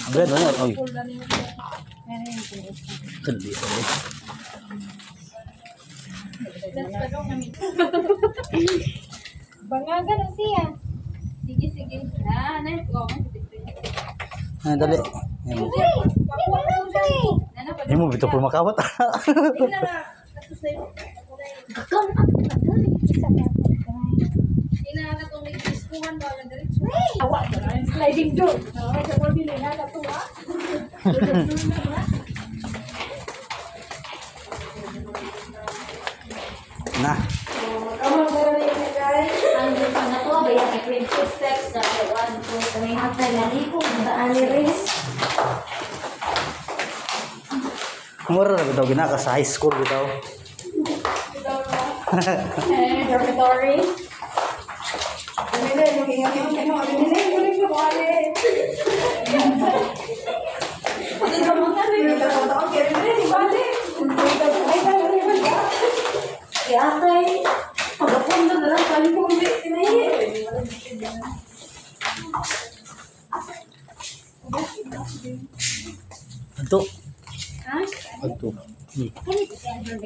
Agad na. Oy. Kali. Bangaga na siya. Sige, sige. Dali. Ini mo bito por makawat. Sliding door. Nah. Ang gusto na to, kaya may princess steps na one po sa may hatay na lipo, daan ni Riz. Mura na bitaw ginaka sa high school bitaw. Dormitory. Atay, pagkapunta na lang, kali ko ulit sinayi. Ito. Ha? Ito.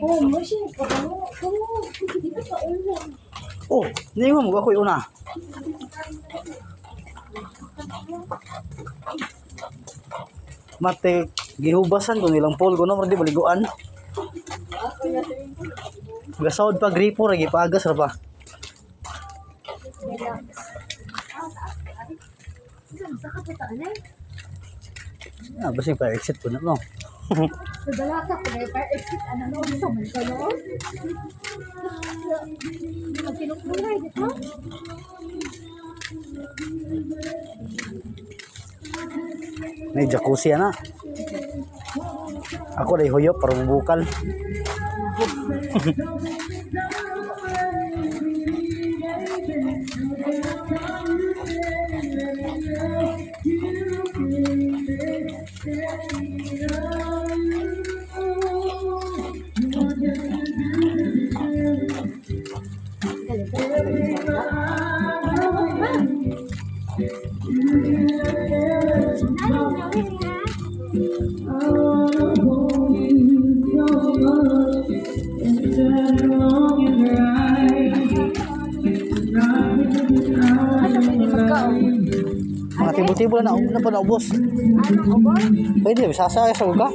Oh, masya, kamu, hindi ka pa ulan. Oh, ni mo ako una. Mate gihubasan ko nilang pool ko no, di baliguan. Gasawd pa gripo ra gipagas ra pa. Ah, basta pa exit ko na no. Balata ko na pa exit ano no sa man kayo. Magtinulay dito. May jacuzzi na. Ako dai huyop para mabukal. Mga tibo-tibo na pa naubos. Pwede, sasaya sa uga.